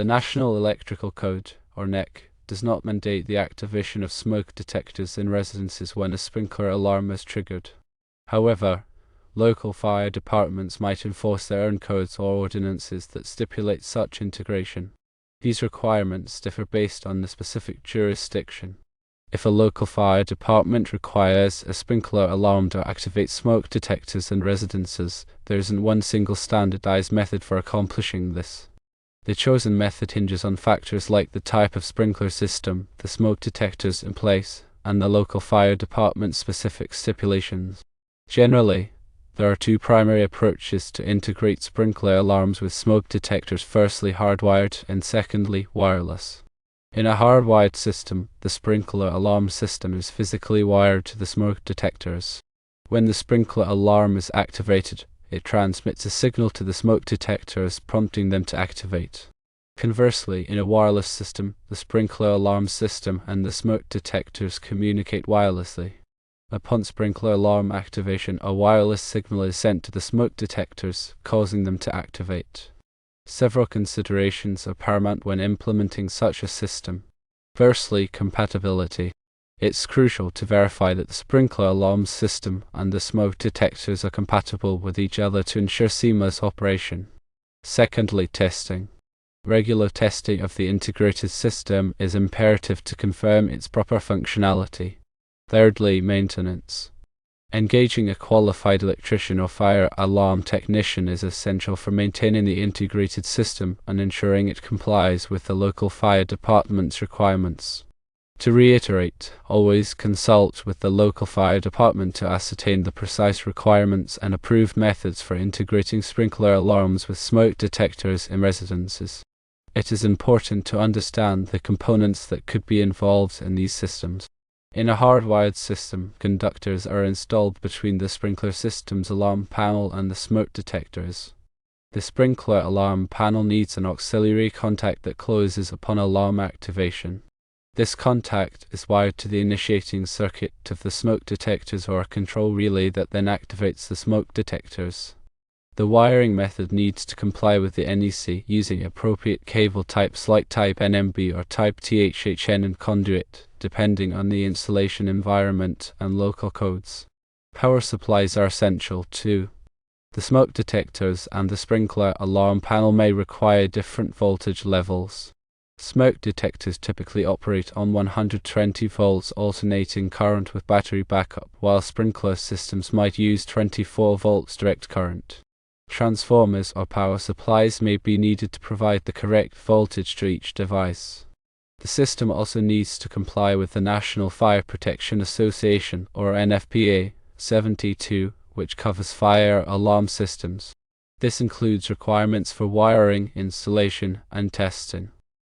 The National Electrical Code, or NEC, does not mandate the activation of smoke detectors in residences when a sprinkler alarm is triggered. However, local fire departments might enforce their own codes or ordinances that stipulate such integration. These requirements differ based on the specific jurisdiction. If a local fire department requires a sprinkler alarm to activate smoke detectors in residences, there isn't one single standardized method for accomplishing this. The chosen method hinges on factors like the type of sprinkler system, the smoke detectors in place, and the local fire department's specific stipulations. Generally, there are two primary approaches to integrate sprinkler alarms with smoke detectors: firstly hardwired and secondly wireless. In a hardwired system, the sprinkler alarm system is physically wired to the smoke detectors. When the sprinkler alarm is activated, it transmits a signal to the smoke detectors, prompting them to activate. Conversely, in a wireless system, the sprinkler alarm system and the smoke detectors communicate wirelessly. Upon sprinkler alarm activation, a wireless signal is sent to the smoke detectors, causing them to activate. Several considerations are paramount when implementing such a system. Firstly, compatibility. It's crucial to verify that the sprinkler alarm system and the smoke detectors are compatible with each other to ensure seamless operation. Secondly, testing. Regular testing of the integrated system is imperative to confirm its proper functionality. Thirdly, maintenance. Engaging a qualified electrician or fire alarm technician is essential for maintaining the integrated system and ensuring it complies with the local fire department's requirements. To reiterate, always consult with the local fire department to ascertain the precise requirements and approved methods for integrating sprinkler alarms with smoke detectors in residences. It is important to understand the components that could be involved in these systems. In a hardwired system, conductors are installed between the sprinkler system's alarm panel and the smoke detectors. The sprinkler alarm panel needs an auxiliary contact that closes upon alarm activation. This contact is wired to the initiating circuit of the smoke detectors or a control relay that then activates the smoke detectors. The wiring method needs to comply with the NEC using appropriate cable types like type NMB or type THHN and conduit, depending on the installation environment and local codes. Power supplies are essential too. The smoke detectors and the sprinkler alarm panel may require different voltage levels. Smoke detectors typically operate on 120 volts alternating current with battery backup, while sprinkler systems might use 24 volts direct current. Transformers or power supplies may be needed to provide the correct voltage to each device. The system also needs to comply with the National Fire Protection Association, or NFPA, 72, which covers fire alarm systems. This includes requirements for wiring, installation, and testing.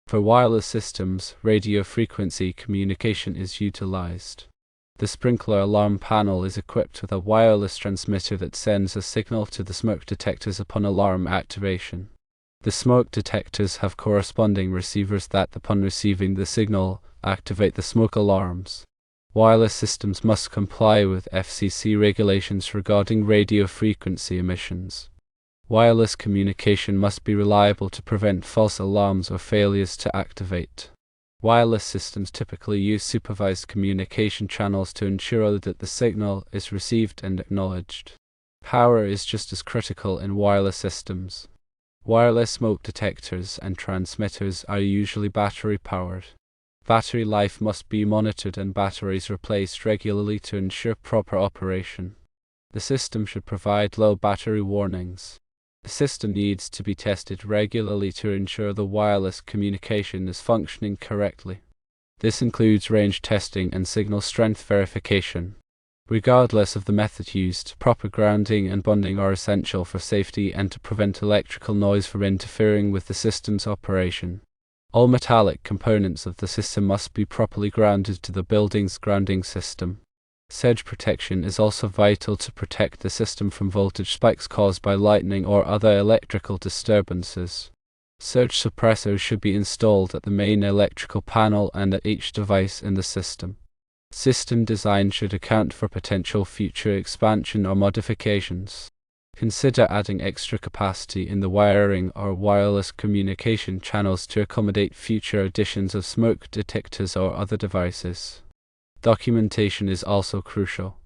For wireless systems, radio frequency communication is utilized. The sprinkler alarm panel is equipped with a wireless transmitter that sends a signal to the smoke detectors upon alarm activation. The smoke detectors have corresponding receivers that, upon receiving the signal, activate the smoke alarms. Wireless systems must comply with FCC regulations regarding radio frequency emissions. Wireless communication must be reliable to prevent false alarms or failures to activate. Wireless systems typically use supervised communication channels to ensure that the signal is received and acknowledged. Power is just as critical in wireless systems. Wireless smoke detectors and transmitters are usually battery-powered. Battery life must be monitored and batteries replaced regularly to ensure proper operation. The system should provide low battery warnings. The system needs to be tested regularly to ensure the wireless communication is functioning correctly. This includes range testing and signal strength verification. Regardless of the method used, proper grounding and bonding are essential for safety and to prevent electrical noise from interfering with the system's operation. All metallic components of the system must be properly grounded to the building's grounding system. Surge protection is also vital to protect the system from voltage spikes caused by lightning or other electrical disturbances. Surge suppressors should be installed at the main electrical panel and at each device in the system. System design should account for potential future expansion or modifications. Consider adding extra capacity in the wiring or wireless communication channels to accommodate future additions of smoke detectors or other devices. Documentation is also crucial.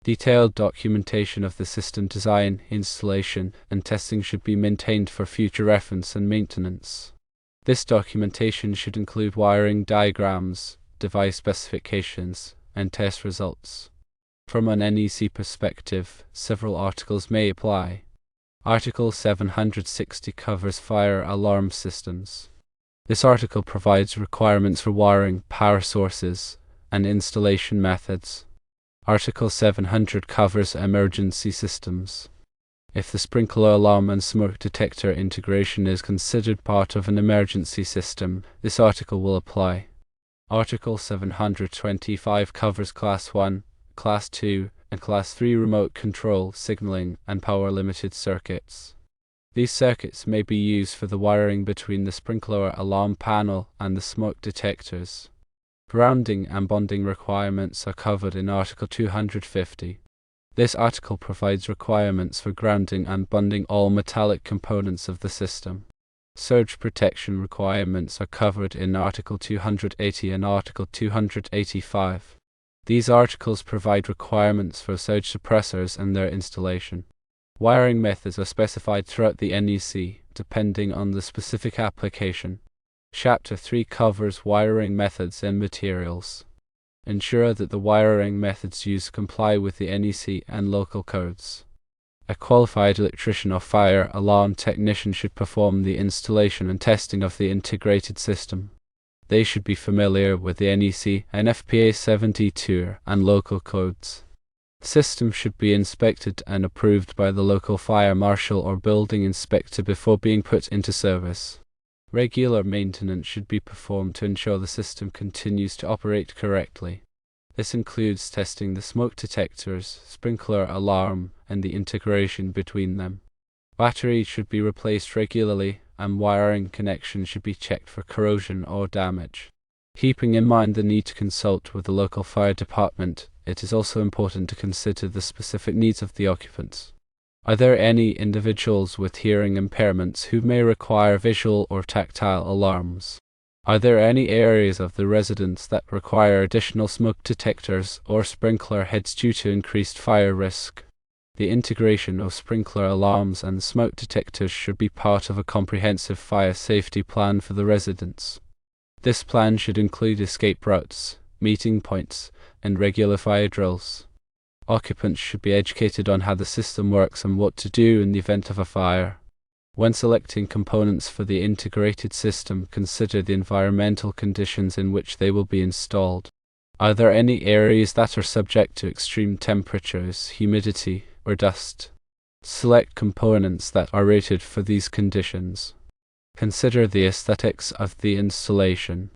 Detailed documentation of the system design, installation, and testing should be maintained for future reference and maintenance. This documentation should include wiring diagrams, device specifications, and test results. From an NEC perspective, several articles may apply. Article 760 covers fire alarm systems. This article provides requirements for wiring, power sources, and installation methods. Article 700 covers emergency systems. If the sprinkler alarm and smoke detector integration is considered part of an emergency system, this article will apply. Article 725 covers Class 1, Class 2, and Class 3 remote control, signaling, and power-limited circuits. These circuits may be used for the wiring between the sprinkler alarm panel and the smoke detectors. Grounding and bonding requirements are covered in Article 250. This article provides requirements for grounding and bonding all metallic components of the system. Surge protection requirements are covered in Article 280 and Article 285. These articles provide requirements for surge suppressors and their installation. Wiring methods are specified throughout the NEC, depending on the specific application. Chapter 3 covers wiring methods and materials. Ensure that the wiring methods used comply with the NEC and local codes. A qualified electrician or fire alarm technician should perform the installation and testing of the integrated system. They should be familiar with the NEC and FPA 72 and local codes. The system should be inspected and approved by the local fire marshal or building inspector before being put into service. Regular maintenance should be performed to ensure the system continues to operate correctly. This includes testing the smoke detectors, sprinkler alarm, and the integration between them. Batteries should be replaced regularly, and wiring connections should be checked for corrosion or damage. Keeping in mind the need to consult with the local fire department, it is also important to consider the specific needs of the occupants. Are there any individuals with hearing impairments who may require visual or tactile alarms? Are there any areas of the residence that require additional smoke detectors or sprinkler heads due to increased fire risk? The integration of sprinkler alarms and smoke detectors should be part of a comprehensive fire safety plan for the residents. This plan should include escape routes, meeting points, and regular fire drills. Occupants should be educated on how the system works and what to do in the event of a fire. When selecting components for the integrated system, consider the environmental conditions in which they will be installed. Are there any areas that are subject to extreme temperatures, humidity, or dust? Select components that are rated for these conditions. Consider the aesthetics of the installation.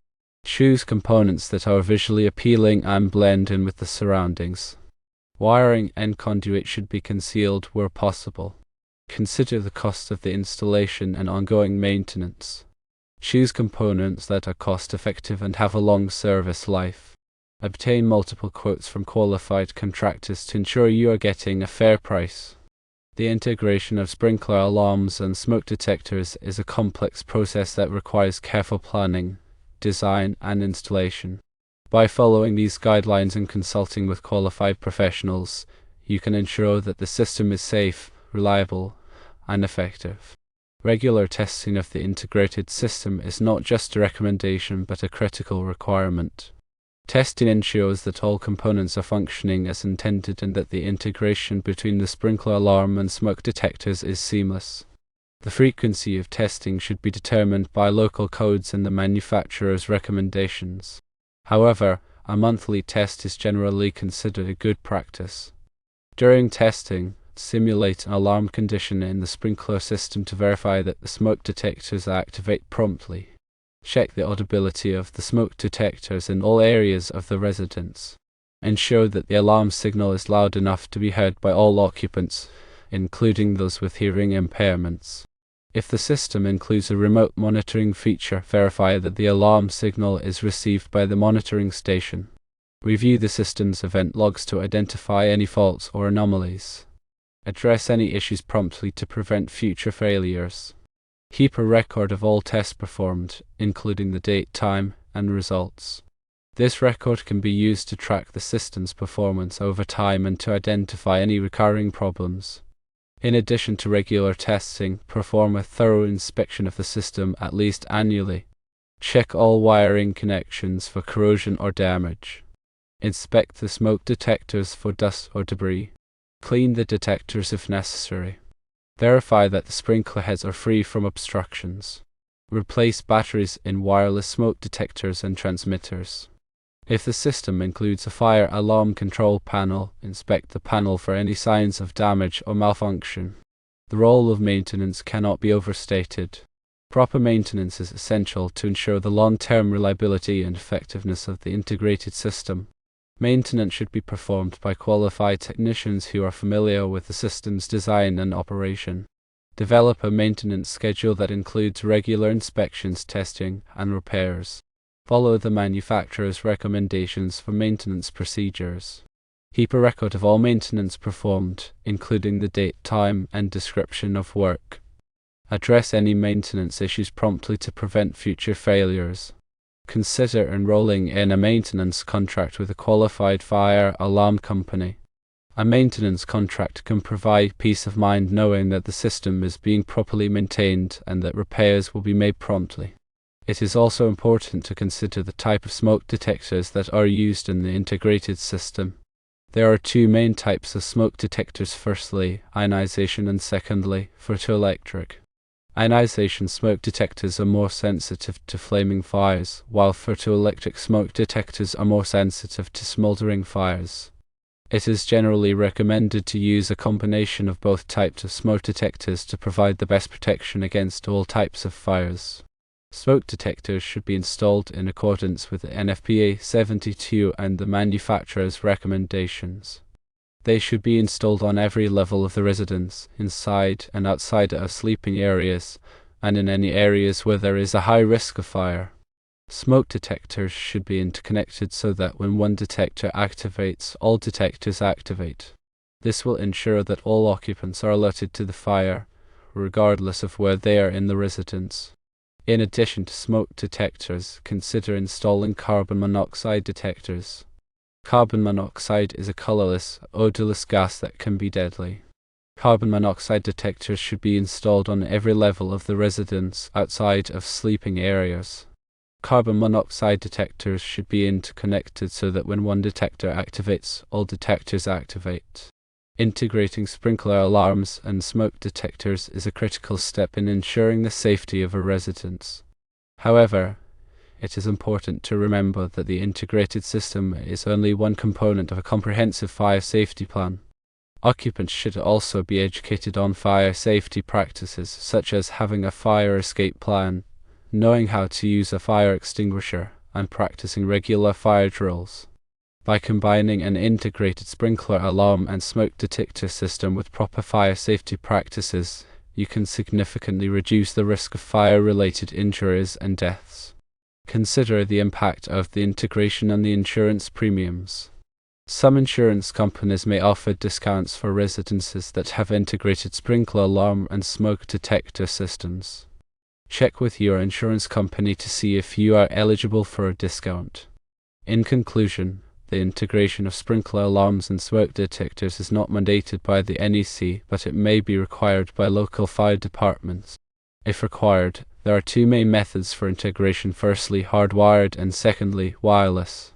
Choose components that are visually appealing and blend in with the surroundings. Wiring and conduit should be concealed where possible. Consider the cost of the installation and ongoing maintenance. Choose components that are cost-effective and have a long service life. Obtain multiple quotes from qualified contractors to ensure you are getting a fair price. The integration of sprinkler alarms and smoke detectors is a complex process that requires careful planning, design, and installation. By following these guidelines and consulting with qualified professionals, you can ensure that the system is safe, reliable, and effective. Regular testing of the integrated system is not just a recommendation but a critical requirement. Testing ensures that all components are functioning as intended and that the integration between the sprinkler alarm and smoke detectors is seamless. The frequency of testing should be determined by local codes and the manufacturer's recommendations. However, a monthly test is generally considered a good practice. During testing, simulate an alarm condition in the sprinkler system to verify that the smoke detectors activate promptly. Check the audibility of the smoke detectors in all areas of the residence. Ensure that the alarm signal is loud enough to be heard by all occupants, including those with hearing impairments. If the system includes a remote monitoring feature, verify that the alarm signal is received by the monitoring station. Review the system's event logs to identify any faults or anomalies. Address any issues promptly to prevent future failures. Keep a record of all tests performed, including the date, time, and results. This record can be used to track the system's performance over time and to identify any recurring problems. In addition to regular testing, perform a thorough inspection of the system at least annually. Check all wiring connections for corrosion or damage. Inspect the smoke detectors for dust or debris. Clean the detectors if necessary. Verify that the sprinkler heads are free from obstructions. Replace batteries in wireless smoke detectors and transmitters. If the system includes a fire alarm control panel, inspect the panel for any signs of damage or malfunction. The role of maintenance cannot be overstated. Proper maintenance is essential to ensure the long-term reliability and effectiveness of the integrated system. Maintenance should be performed by qualified technicians who are familiar with the system's design and operation. Develop a maintenance schedule that includes regular inspections, testing, and repairs. Follow the manufacturer's recommendations for maintenance procedures. Keep a record of all maintenance performed, including the date, time, and description of work. Address any maintenance issues promptly to prevent future failures. Consider enrolling in a maintenance contract with a qualified fire alarm company. A maintenance contract can provide peace of mind knowing that the system is being properly maintained and that repairs will be made promptly. It is also important to consider the type of smoke detectors that are used in the integrated system. There are two main types of smoke detectors: firstly, ionization, and secondly, photoelectric. Ionization smoke detectors are more sensitive to flaming fires, while photoelectric smoke detectors are more sensitive to smoldering fires. It is generally recommended to use a combination of both types of smoke detectors to provide the best protection against all types of fires. Smoke detectors should be installed in accordance with the NFPA 72 and the manufacturer's recommendations. They should be installed on every level of the residence, inside and outside of sleeping areas, and in any areas where there is a high risk of fire. Smoke detectors should be interconnected so that when one detector activates, all detectors activate. This will ensure that all occupants are alerted to the fire, regardless of where they are in the residence. In addition to smoke detectors, consider installing carbon monoxide detectors. Carbon monoxide is a colorless, odorless gas that can be deadly. Carbon monoxide detectors should be installed on every level of the residence outside of sleeping areas. Carbon monoxide detectors should be interconnected so that when one detector activates, all detectors activate. Integrating sprinkler alarms and smoke detectors is a critical step in ensuring the safety of a residence. However, it is important to remember that the integrated system is only one component of a comprehensive fire safety plan. Occupants should also be educated on fire safety practices, such as having a fire escape plan, knowing how to use a fire extinguisher, and practicing regular fire drills. By combining an integrated sprinkler alarm and smoke detector system with proper fire safety practices, you can significantly reduce the risk of fire-related injuries and deaths. Consider the impact of the integration on the insurance premiums. Some insurance companies may offer discounts for residences that have integrated sprinkler alarm and smoke detector systems. Check with your insurance company to see if you are eligible for a discount. In conclusion, the integration of sprinkler alarms and smoke detectors is not mandated by the NEC, but it may be required by local fire departments. If required, there are two main methods for integration: firstly, hardwired, and secondly, wireless.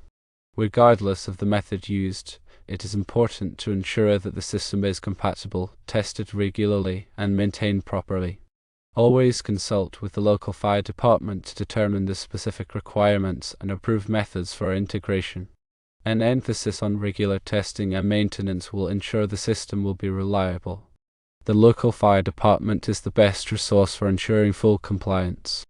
Regardless of the method used, it is important to ensure that the system is compatible, tested regularly, and maintained properly. Always consult with the local fire department to determine the specific requirements and approved methods for integration. An emphasis on regular testing and maintenance will ensure the system will be reliable. The local fire department is the best resource for ensuring full compliance.